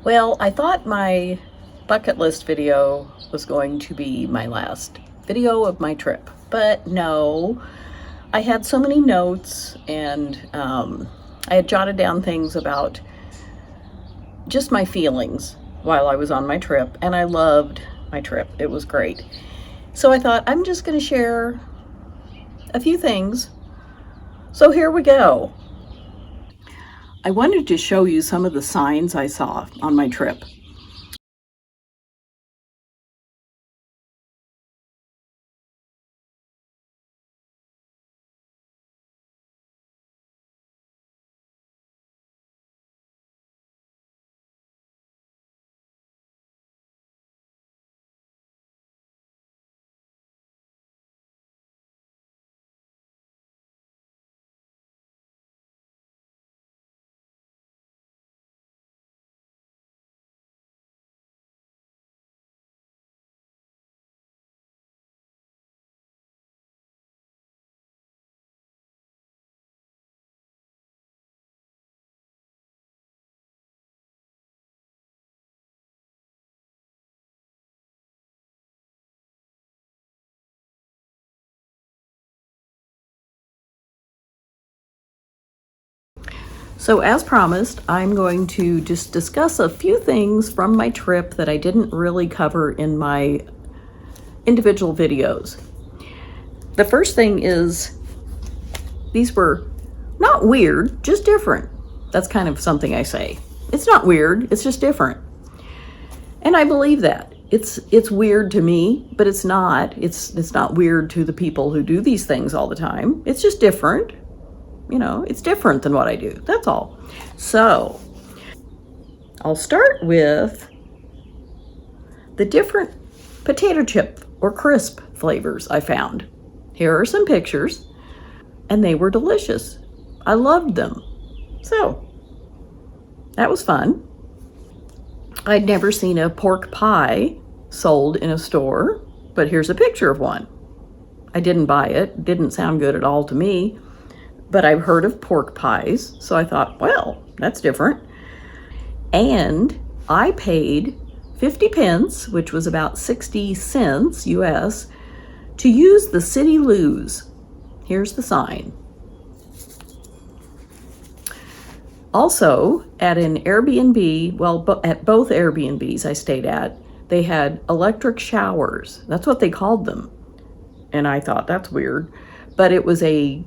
Well, I thought my bucket list video was going to be my last video of my trip, but no. I had so many notes and I had jotted down things about just my feelings while I was on my trip, and I loved my trip. It was great. So I thought I'm just going to share a few things. So here we go. I wanted to show you some of the signs I saw on my trip. So as promised, I'm going to just discuss a few things from my trip that I didn't really cover in my individual videos. The first thing is these were not weird, just different. That's kind of something I say. It's not weird, it's just different. And I believe that. It's weird to me, but it's not. It's not weird to the people who do these things all the time. It's just different. You know, it's different than what I do. That's all. So, I'll start with the different potato chip or crisp flavors I found. Here are some pictures, and they were delicious. I loved them. So, that was fun. I'd never seen a pork pie sold in a store, but here's a picture of one. I didn't buy it. Didn't sound good at all to me. But I've heard of pork pies, so I thought, well, that's different. And I paid 50 pence, which was about 60 cents US, to use the city loos. Here's the sign. Also, at an Airbnb, well, at both Airbnbs I stayed at, they had electric showers. That's what they called them. And I thought, that's weird. But it was a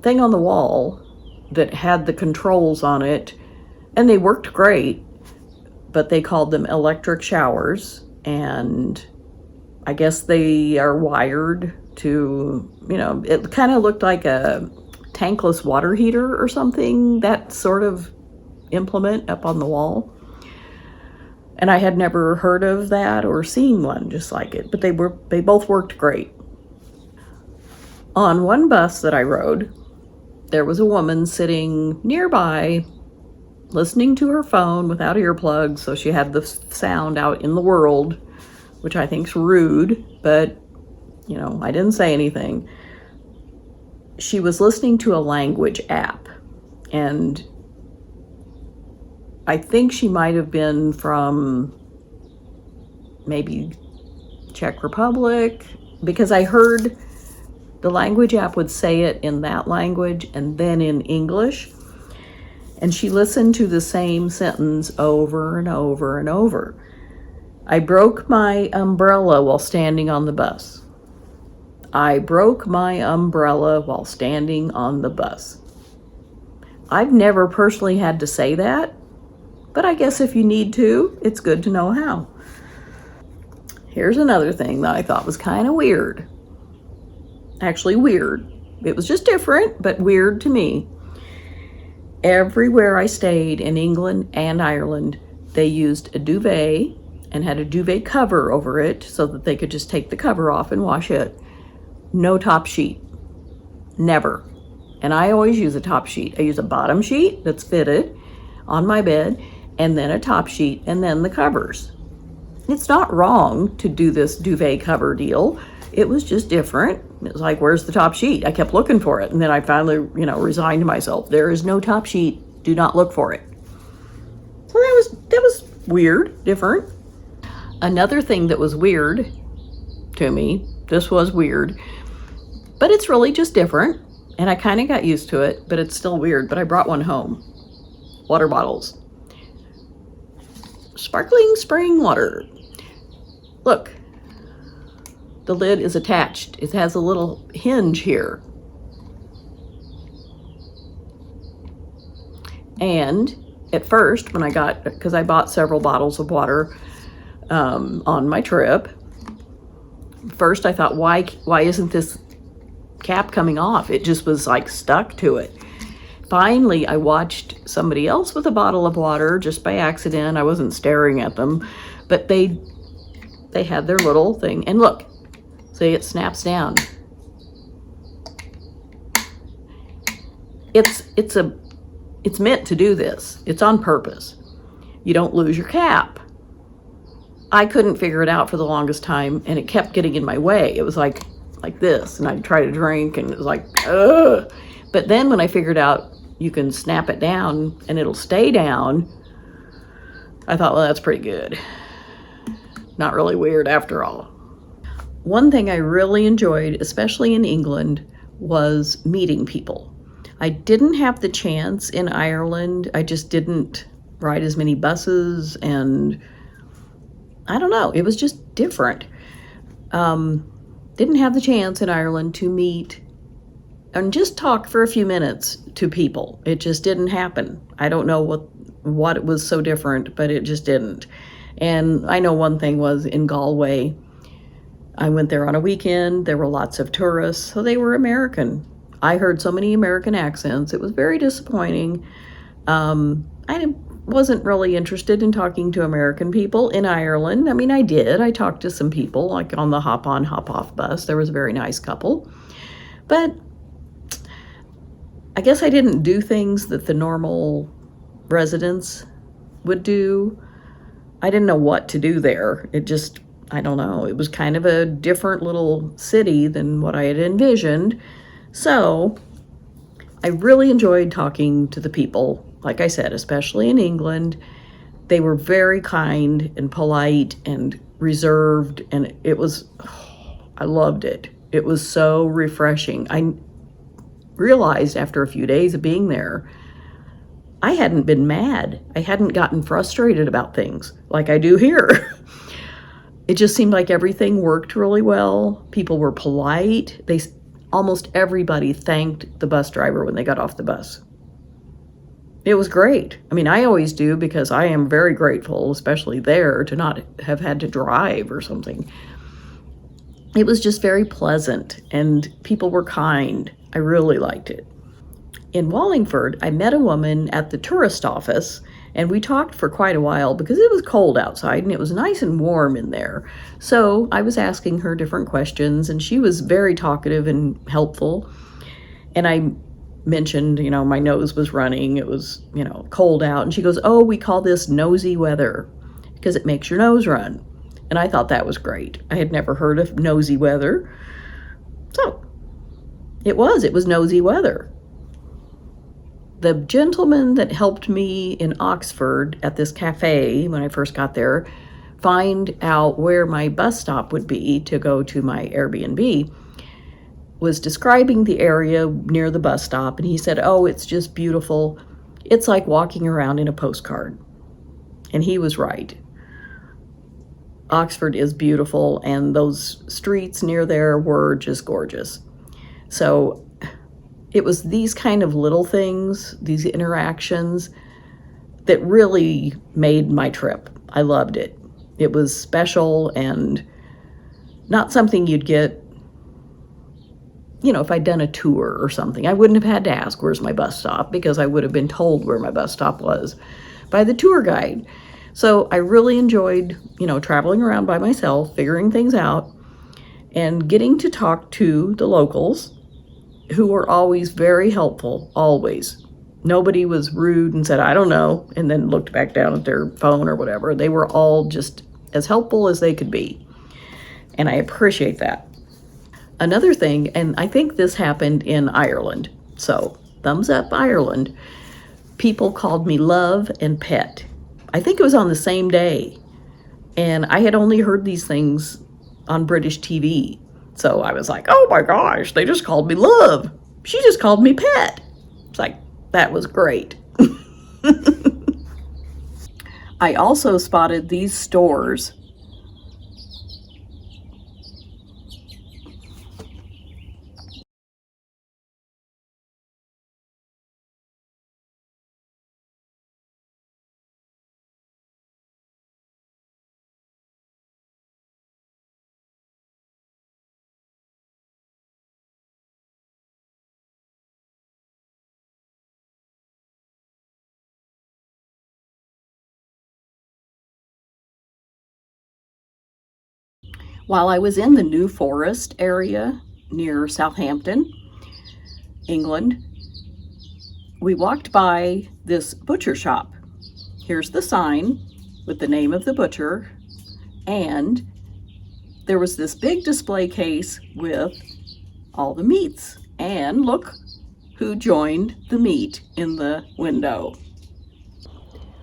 thing on the wall that had the controls on it, and they worked great, but they called them electric showers, and I guess they are wired to, you know, it kind of looked like a tankless water heater or something, that sort of implement up on the wall. And I had never heard of that or seen one just like it, but they both worked great. On one bus that I rode, there was a woman sitting nearby listening to her phone without earplugs, so she had the sound out in the world, which I think's rude, but, you know, I didn't say anything. She was listening to a language app, and I think she might have been from maybe Czech Republic, because I heard the language app would say it in that language and then in English. And she listened to the same sentence over and over and over. I broke my umbrella while standing on the bus. I broke my umbrella while standing on the bus. I've never personally had to say that, but I guess if you need to, it's good to know how. Here's another thing that I thought was kind of weird. Actually weird. It was just different, but weird to me. Everywhere I stayed in England and Ireland, they used a duvet and had a duvet cover over it so that they could just take the cover off and wash it. No top sheet. Never. And I always use a top sheet. I use a bottom sheet that's fitted on my bed, and then a top sheet, and then the covers. It's not wrong to do this duvet cover deal. It was just different. It was like, where's the top sheet? I kept looking for it, and then I finally, resigned myself. There is no top sheet. Do not look for it. So that weird, different. Another thing that was weird to me, this was weird, but it's really just different, and I kind of got used to it, but it's still weird. But I brought one home. Water bottles. Sparkling spring water. Look, the lid is attached. It has a little hinge here. And at first, when I got, because I bought several bottles of water on my trip, first I thought, why isn't this cap coming off? It just was like stuck to it. Finally, I watched somebody else with a bottle of water just by accident. I wasn't staring at them, but they had their little thing. And look, see, it snaps down. It's meant to do this. It's on purpose. You don't lose your cap. I couldn't figure it out for the longest time, and it kept getting in my way. It was like this, and I'd try to drink, and it was like, ugh. But then when I figured out you can snap it down and it'll stay down, I thought, well, that's pretty good. Not really weird after all. One thing I really enjoyed, especially in England, was meeting people. I didn't have the chance in Ireland. I just didn't ride as many buses, and I don't know, it was just different. Didn't have the chance in Ireland to meet and just talk for a few minutes to people. It just didn't happen. I don't know what it was so different, but it just didn't. And I know one thing was in Galway, I went there on a weekend. There were lots of tourists, so they were American. I heard so many American accents. It was very disappointing. I wasn't really interested in talking to American people in Ireland. I mean, I did. I talked to some people, like on the hop-on, hop-off bus. There was a very nice couple. But I guess I didn't do things that the normal residents would do. I didn't know what to do there. It just, I don't know. It was kind of a different little city than what I had envisioned. So I really enjoyed talking to the people. Like I said, especially in England, they were very kind and polite and reserved, and it was, I loved it. It was so refreshing. I realized after a few days of being there, I hadn't been mad. I hadn't gotten frustrated about things like I do here. It just seemed like everything worked really well. People were polite. Almost everybody thanked the bus driver when they got off the bus. It was great. I mean, I always do, because I am very grateful, especially there, to not have had to drive or something. It was just very pleasant, and people were kind. I really liked it. In Wallingford, I met a woman at the tourist office, and we talked for quite a while because it was cold outside and it was nice and warm in there. So I was asking her different questions, and she was very talkative and helpful. And I mentioned, my nose was running. It was, cold out. And she goes, oh, we call this nosy weather because it makes your nose run. And I thought that was great. I had never heard of nosy weather. So it was nosy weather. The gentleman that helped me in Oxford at this cafe when I first got there find out where my bus stop would be to go to my Airbnb was describing the area near the bus stop, and he said, oh, it's just beautiful. It's like walking around in a postcard. And he was right. Oxford is beautiful, and those streets near there were just gorgeous. So it was these kind of little things, these interactions, that really made my trip. I loved it. It was special and not something you'd get, if I'd done a tour or something. I wouldn't have had to ask, where's my bus stop? Because I would have been told where my bus stop was by the tour guide. So I really enjoyed, traveling around by myself, figuring things out, and getting to talk to the locals, who were always very helpful, always. Nobody was rude and said, I don't know, and then looked back down at their phone or whatever. They were all just as helpful as they could be. And I appreciate that. Another thing, and I think this happened in Ireland, so thumbs up Ireland, people called me love and pet. I think it was on the same day. And I had only heard these things on British TV. So I was like, oh my gosh, they just called me love. She just called me pet. It's like, that was great. I also spotted these stores. While I was in the New Forest area near Southampton, England, we walked by this butcher shop. Here's the sign with the name of the butcher, and there was this big display case with all the meats. And look who joined the meat in the window.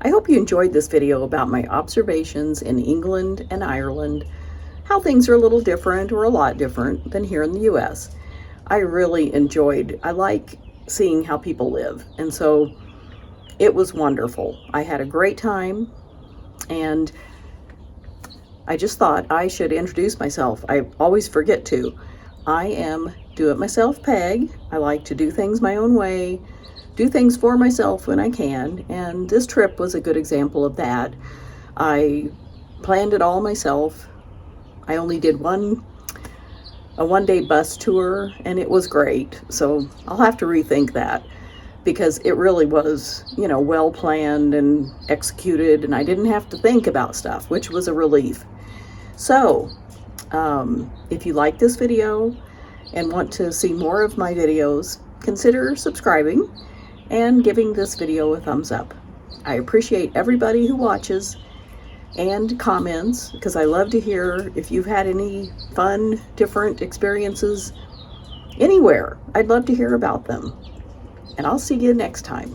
I hope you enjoyed this video about my observations in England and Ireland, how things are a little different or a lot different than here in the US. I like seeing how people live, and so it was wonderful. I had a great time, and I just thought I should introduce myself. I always forget to. I am do-it-myself Peg. I like to do things my own way, do things for myself when I can, and this trip was a good example of that. I planned it all myself. I only did a one-day bus tour, and it was great. So I'll have to rethink that, because it really was, well planned and executed, and I didn't have to think about stuff, which was a relief. So if you like this video and want to see more of my videos, consider subscribing and giving this video a thumbs up. I appreciate everybody who watches and comments, because I love to hear if you've had any fun, different experiences anywhere. I'd love to hear about them. And I'll see you next time.